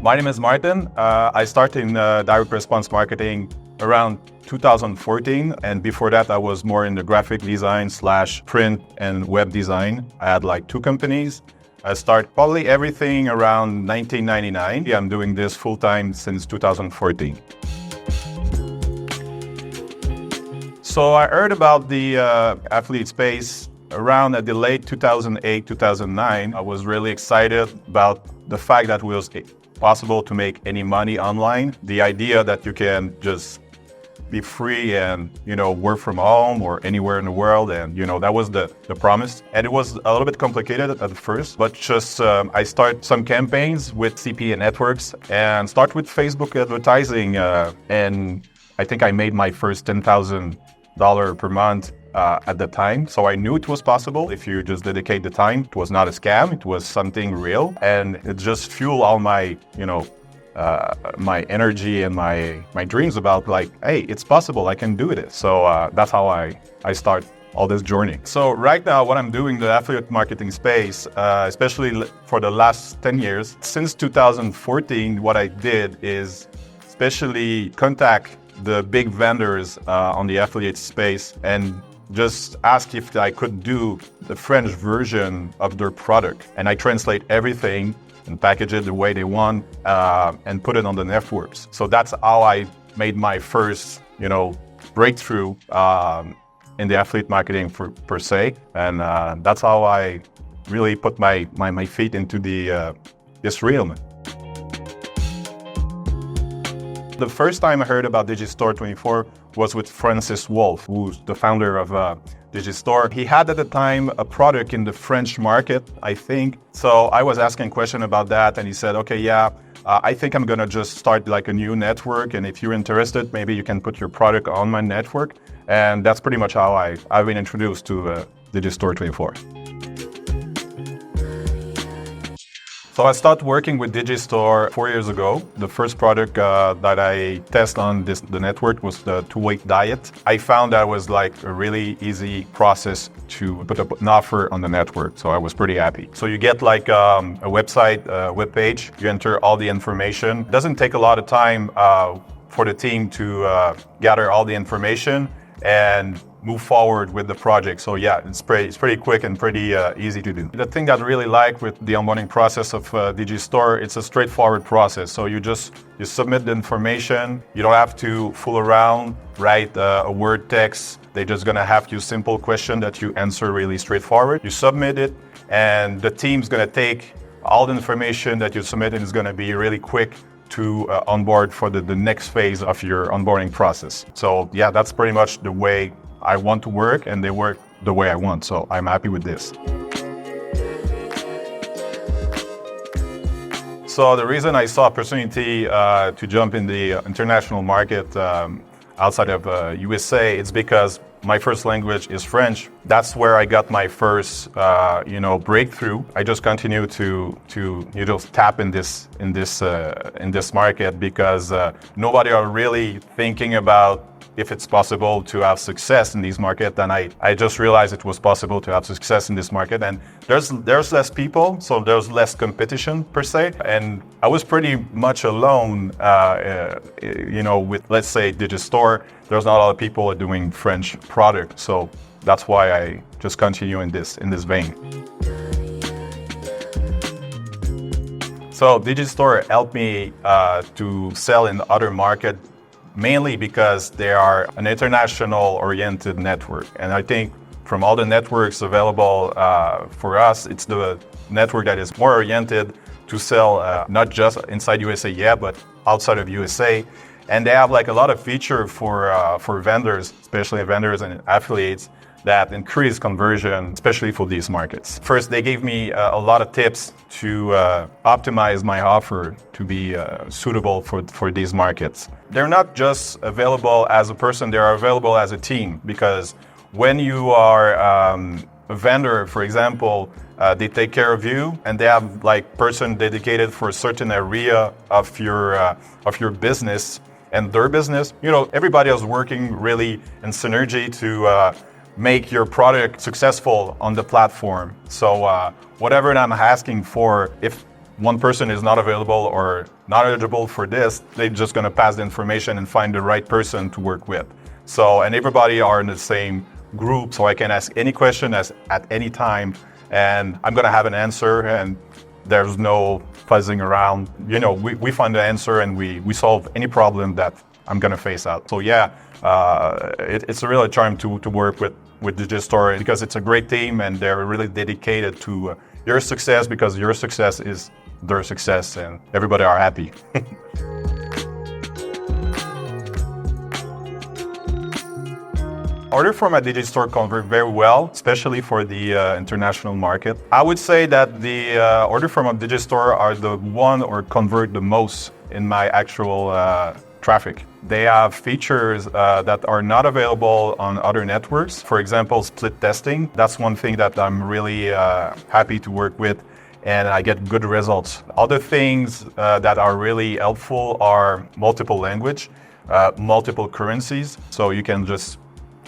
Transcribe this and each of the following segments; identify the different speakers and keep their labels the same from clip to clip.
Speaker 1: My name is Martin. I started in direct response marketing around 2014, and before that I was more in the graphic design / print and web design. I had like 2 companies. I started probably everything around 1999. I'm doing this full-time since 2014. So I heard about the affiliate space around at the late 2008, 2009. I was really excited about the fact that it was possible to make any money online. The idea that you can just be free and, work from home or anywhere in the world. And, that was the promise. And it was a little bit complicated at first, but just I started some campaigns with CPA networks and start with Facebook advertising. And I think I made my first $10,000 per month at the time. So I knew it was possible if you just dedicate the time. It was not a scam. It was something real. And it just fueled all my, my energy and my dreams about like, hey, it's possible. I can do it. So that's how I start all this journey. So right now, what I'm doing in the affiliate marketing space, especially for the last 10 years, since 2014, what I did is especially contact the big vendors on the affiliate space and just ask if I could do the French version of their product. And I translate everything and package it the way they want and put it on the networks. So that's how I made my first, breakthrough in the affiliate marketing per se. And that's how I really put my feet into this realm. The first time I heard about Digistore24 was with Francis Wolff, who's the founder of Digistore. He had at the time a product in the French market, I think. So I was asking a question about that, and he said, okay, yeah, I think I'm gonna just start like a new network, and if you're interested, maybe you can put your product on my network. And that's pretty much how I've been introduced to Digistore24. So I started working with Digistore 4 years ago. The first product that I tested on the network was the 2-week diet. I found that was like a really easy process to put up an offer on the network. So I was pretty happy. So you get like a website, web page. You enter all the information. It doesn't take a lot of time for the team to gather all the information and move forward with the project. So yeah, it's pretty quick and pretty easy to do. The thing that I really like with the onboarding process of Digistore, it's a straightforward process. So you submit the information. You don't have to fool around, write a word text. They're just gonna have you simple question that you answer really straightforward. You submit it, and the team's gonna take all the information that you submit, and it's gonna be really quick to onboard for the next phase of your onboarding process. So yeah, that's pretty much the way I want to work, and they work the way I want. So I'm happy with this. So the reason I saw opportunity to jump in the international market outside of USA, it's because my first language is French. That's where I got my first, breakthrough. I just continue to tap in this market because nobody are really thinking about if it's possible to have success in these markets. And I just realized it was possible to have success in this market. And there's less people, so there's less competition per se. And I was pretty much alone, with, let's say, Digistore. There's not a lot of people doing French product. So that's why I just continue in this vein. So Digistore helped me to sell in other markets, mainly because they are an international-oriented network. And I think from all the networks available for us, it's the network that is more oriented to sell not just inside USA, but outside of USA. And they have like a lot of feature for vendors, especially vendors and affiliates, that increase conversion, especially for these markets. First, they gave me a lot of tips to optimize my offer to be suitable for these markets. They're not just available as a person, they are available as a team, because when you are a vendor, for example, they take care of you, and they have like person dedicated for a certain area of your business and their business. Everybody is working really in synergy to make your product successful on the platform. So whatever I'm asking for, if one person is not available or not eligible for this, they're just going to pass the information and find the right person to work with. So, and everybody are in the same group, so I can ask any question at any time, and I'm going to have an answer, and there's no fuzzing around. You know, we find the answer and we solve any problem that I'm going to face out. So yeah, it's a real charm to work with Digistore, because it's a great team and they're really dedicated to your success, because your success is their success and everybody are happy. Order form at Digistore convert very well, especially for the international market. I would say that the order form of Digistore are the one or convert the most in my actual traffic. They have features that are not available on other networks. For example, split testing. That's one thing that I'm really happy to work with, and I get good results. Other things that are really helpful are multiple language, multiple currencies. So you can just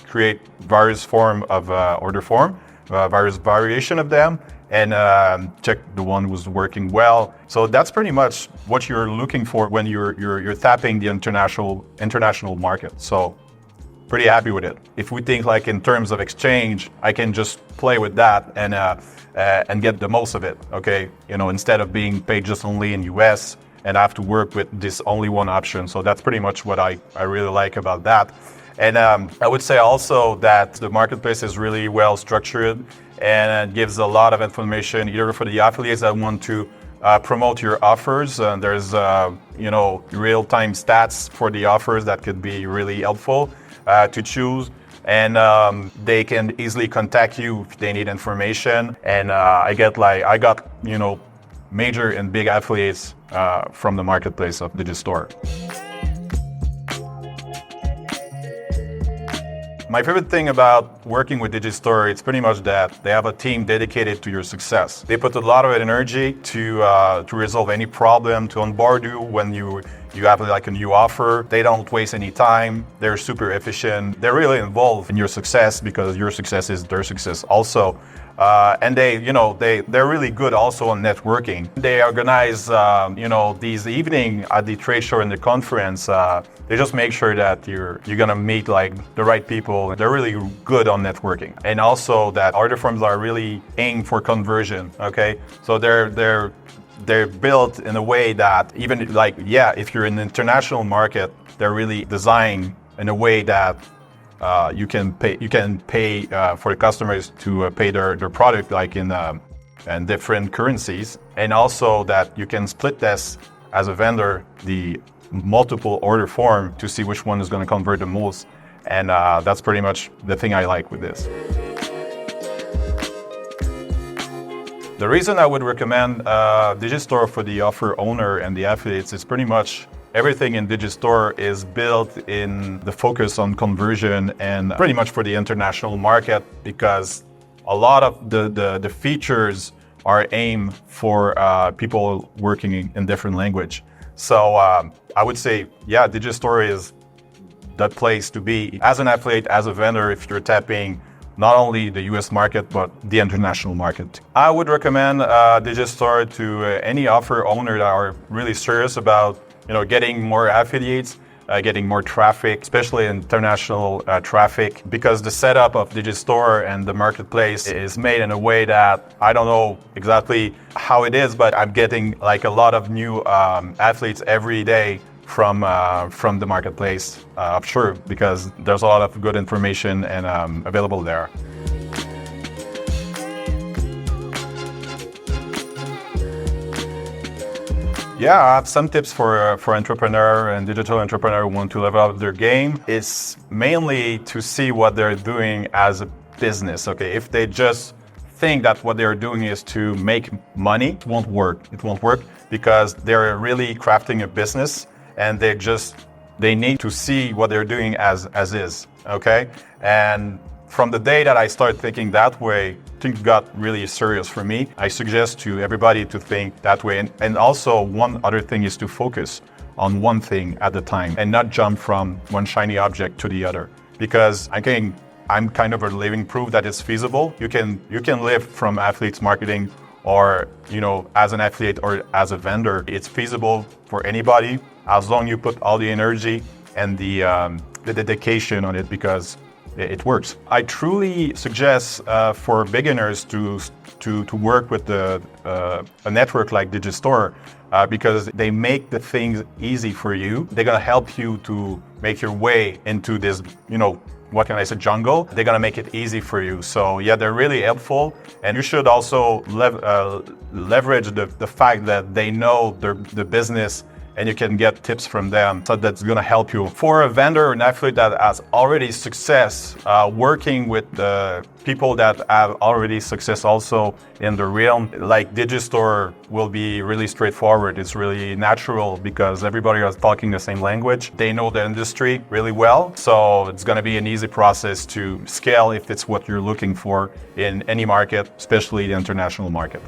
Speaker 1: create various form of order form, various variation of them, and check the one who's working well. So that's pretty much what you're looking for when you're tapping the international market. So pretty happy with it. If we think like in terms of exchange, I can just play with that and get the most of it. Okay, you know, instead of being paid just only in US and I have to work with this only one option. So that's pretty much what I really like about that. And I would say also that the marketplace is really well structured and gives a lot of information either for the affiliates that want to promote your offers. There's you know, real-time stats for the offers that could be really helpful to choose. And they can easily contact you if they need information. And I got you know, major and big affiliates from the marketplace of Digistore. My favorite thing about working with Digistore, it's pretty much that they have a team dedicated to your success. They put a lot of energy to resolve any problem, to onboard you when you have like a new offer. They don't waste any time. They're super efficient. They're really involved in your success because your success is their success also. And they're really good also on networking. They organize you know, these evening at the trade show and the conference. They just make sure that you're gonna meet like the right people. They're really good on networking, and also that order forms are really aimed for conversion. Okay, so they're built in a way that even like, yeah, if you're in the international market, they're really designed in a way that you can pay for the customers to pay their product like in different currencies, and also that you can split test as a vendor the multiple order form to see which one is going to convert the most, and that's pretty much the thing I like with this. The reason I would recommend Digistore for the offer owner and the affiliates is pretty much everything in Digistore is built in the focus on conversion and pretty much for the international market, because a lot of the features are aimed for people working in different language. So I would say, yeah, Digistore is the place to be as an affiliate, as a vendor, if you're tapping not only the US market, but the international market. I would recommend Digistore to any offer owner that are really serious about, you know, getting more affiliates, getting more traffic, especially international traffic, because the setup of Digistore and the marketplace is made in a way that I don't know exactly how it is, but I'm getting like a lot of new athletes every day from the marketplace, I'm sure, because there's a lot of good information and available there. Yeah, I have some tips for entrepreneur and digital entrepreneur who want to level up their game. It's mainly to see what they're doing as a business. Okay, if they just think that what they're doing is to make money, it won't work. It won't work because they're really crafting a business, and they need to see what they're doing as is. Okay, and from the day that I started thinking that way, things got really serious for me. I suggest to everybody to think that way. And also one other thing is to focus on one thing at a time and not jump from one shiny object to the other. Because I'm kind of a living proof that it's feasible. You can live from affiliates marketing or as an affiliate or as a vendor. It's feasible for anybody as long as you put all the energy and the dedication on it, because it works. I truly suggest for beginners to work with a network like Digistore, because they make the things easy for you. They're gonna help you to make your way into this, what can I say, jungle. They're gonna make it easy for you. So yeah, they're really helpful, and you should also leverage the fact that they know the business, and you can get tips from them. So that's gonna help you. For a vendor or an affiliate that has already success, working with the people that have already success also in the realm, like Digistore, will be really straightforward. It's really natural because everybody is talking the same language. They know the industry really well. So it's gonna be an easy process to scale if it's what you're looking for in any market, especially the international market.